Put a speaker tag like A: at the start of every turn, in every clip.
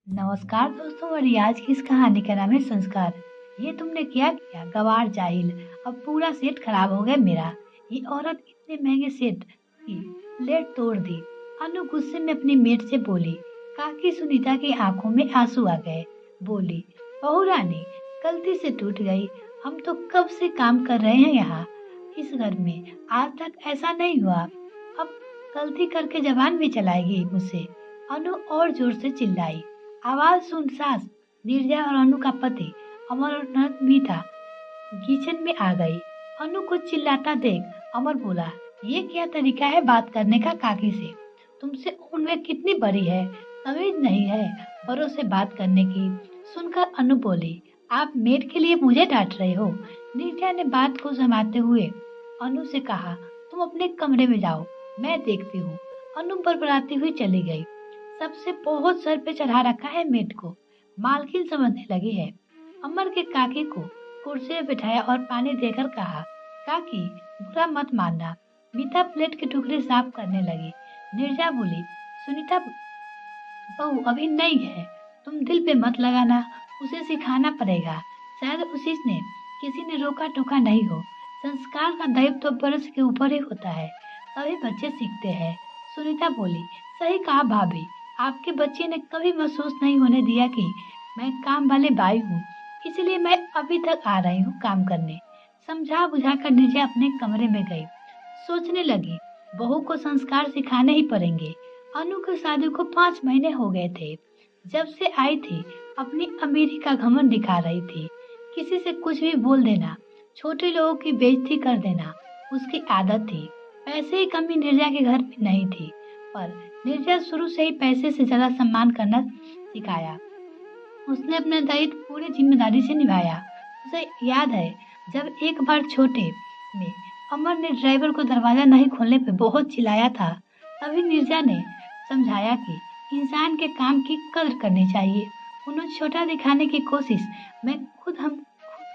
A: नमस्कार दोस्तों। और ये आज की इस कहानी का नाम है संस्कार। ये तुमने क्या किया गवार जाहिल। अब पूरा सेट खराब हो गया मेरा। ये औरत इतने महंगे सेट की प्लेट तोड़ दी। अनु गुस्से में अपनी मेट से बोली। काकी सुनीता की आंखों में आंसू आ गए। बोली, बहू रानी गलती से टूट गई। हम तो कब से काम कर रहे हैं यहाँ इस घर में, आज तक ऐसा नहीं हुआ। अब गलती करके जबान भी चलाएगी मुझसे। अनु और जोर से चिल्लाई। आवाज सुन सास नीरजा और अनु का पति अमर और ननद मीता किचन में आ गई। अनु को चिल्लाता देख अमर बोला, ये क्या तरीका है बात करने का काकी से? तुमसे उम्र कितनी बड़ी है, तमीज नहीं है बड़ों से बात करने की। सुनकर अनु बोली, आप मेड के लिए मुझे डांट रहे हो? नीरजा ने बात को जमाते हुए अनु से कहा, तुम अपने कमरे में जाओ, मैं देखती हूँ। अनु बड़बड़ाती हुई चली गई। सबसे बहुत सर पे चढ़ा रखा है मेड को, मालकिन समझने लगी है। अमर के काकी को कुर्सी में बिठाया और पानी देकर कहा, काकी बुरा मत मानना। मीता प्लेट के टुकड़े साफ करने लगी। नीरजा बोली, सुनीता बहू अभी नई है, तुम दिल पे मत लगाना, उसे सिखाना पड़ेगा। शायद उसी ने किसी ने रोका टोका नहीं हो। संस्कार का दायित्व तो बरस के ऊपर ही होता है, तभी बच्चे सीखते हैं। सुनीता बोली, सही कहा भाभी, आपके बच्चे ने कभी महसूस नहीं होने दिया कि मैं काम वाले बाई हूँ, इसलिए मैं अभी तक आ रही हूँ काम करने। समझा बुझा कर नीचे अपने कमरे में गई। सोचने लगी, बहू को संस्कार सिखाने ही पड़ेंगे। अनु की शादी को 5 महीने हो गए थे। जब से आई थी अपनी अमीरी का घमंड दिखा रही थी। किसी से कुछ भी बोल देना, छोटे लोगों की बेइज्जती कर देना उसकी आदत थी। पैसे की कमी नीरजा के घर में नहीं थी, पर नीरजा शुरू से ही पैसे से ज्यादा सम्मान करना सिखाया। उसने अपना दायित्व पूरी जिम्मेदारी से निभाया। उसे याद है जब एक बार छोटे में अमर ने ड्राइवर को दरवाजा नहीं खोलने पे बहुत चिल्लाया था, तभी नीरजा ने समझाया कि इंसान के काम की कदर करनी चाहिए। उन्हें छोटा दिखाने की कोशिश में हम खुद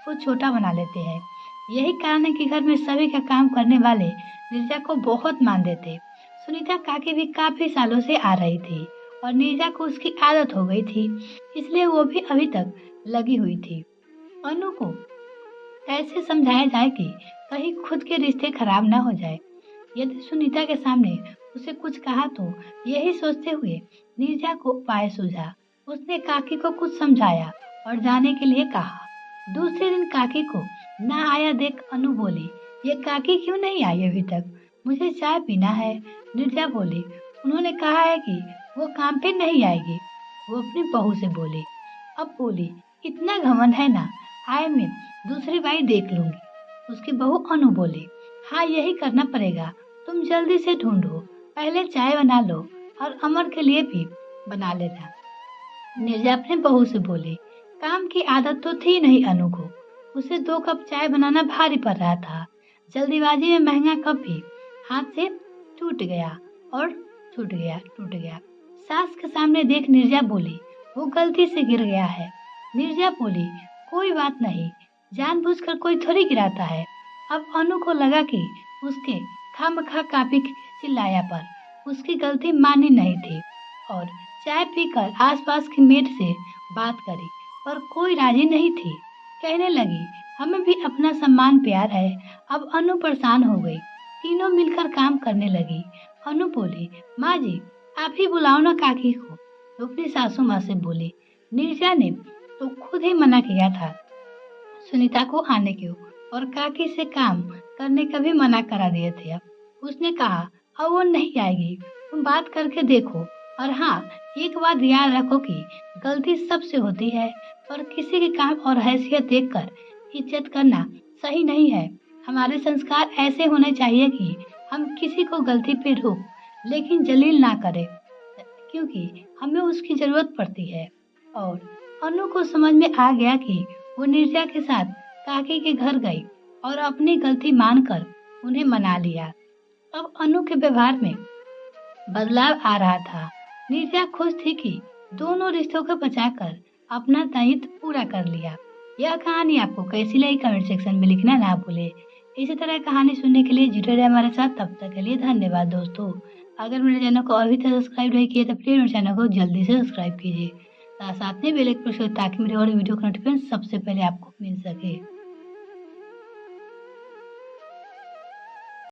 A: को छोटा बना लेते हैं। यही कारण है कि घर में सभी का काम करने वाले नीरजा को बहुत मान देते। सुनीता काकी भी काफी सालों से आ रही थी और नीरजा को उसकी आदत हो गई थी, इसलिए वो भी अभी तक लगी हुई थी। अनु को कैसे समझाया जाए कि कहीं खुद के रिश्ते खराब ना हो जाए। यदि सुनीता के सामने उसे कुछ कहा तो यही सोचते हुए नीरजा को उपाय सूझा। उसने काकी को कुछ समझाया और जाने के लिए कहा। दूसरे दिन काकी को ना आया देख अनु बोली, ये काकी क्यों नहीं आई अभी तक? मुझे चाय पीना है। नीरजा बोली, उन्होंने कहा है कि वो काम पे नहीं आएगी। वो अपनी बहू से बोली। अब बोली, इतना घमंड है ना, आए मैं दूसरी बाई देख लूंगी। उसकी बहू अनु बोली, हाँ यही करना पड़ेगा, तुम जल्दी से ढूंढो, पहले चाय बना लो और अमर के लिए भी बना लेना। नीरजा अपने बहू से बोली, काम की आदत तो थी नहीं अनु को, उसे 2 कप चाय बनाना भारी पड़ रहा था। जल्दीबाजी में महंगा कप भी हाथ से टूट गया और टूट गया। सास के सामने देख नीरजा बोली, वो गलती से गिर गया है। नीरजा बोली, कोई बात नहीं, जानबूझकर कोई थोड़ी गिराता है। अब अनु को लगा कि उसके खामखा काफी चिल्लाया पर उसकी गलती मानी नहीं थी और चाय पीकर आसपास की मेड से बात करी, पर कोई राजी नहीं थी। कहने लगी, हमें भी अपना सम्मान प्यार है। अब अनु परेशान हो गई। तीनों मिलकर काम करने लगी। अनु बोली, माँ जी आप ही बुलाओ ना काकी को। तो अपनी सासू माँ से बोली। नीरजा ने तो खुद ही मना किया था सुनीता को आने को और काकी से काम करने का भी मना करा दिए थे। अब उसने कहा, अब वो नहीं आएगी, तुम बात करके देखो। और हाँ, एक बात याद रखो कि गलती सबसे होती है, पर किसी के काम और हैसियत देखकर इज्जत करना सही नहीं है। हमारे संस्कार ऐसे होने चाहिए कि हम किसी को गलती पे रोक लेकिन जलील ना करें, क्योंकि हमें उसकी जरूरत पड़ती है। और अनु को समझ में आ गया कि वो नीरजा के साथ काकी के घर गई और अपनी गलती मानकर उन्हें मना लिया। अब अनु के व्यवहार में बदलाव आ रहा था। नीरजा खुश थी कि दोनों रिश्तों को बचाकर अपना दायित्व पूरा कर लिया। यह कहानी आपको कैसी लगी कमेंट सेक्शन में लिखना ना भूले। इसी तरह कहानी सुनने के लिए जुड़े रहे हमारे साथ। तब तक के लिए धन्यवाद दोस्तों। अगर मेरे चैनल को अभी तक सब्सक्राइब नहीं किए तो प्लीज मेरे चैनल को जल्दी से सब्सक्राइब कीजिए। साथ में बेल आइकन प्रेस करें ताकि मेरे और वीडियो का नोटिफिकेशन सबसे पहले आपको मिल सके।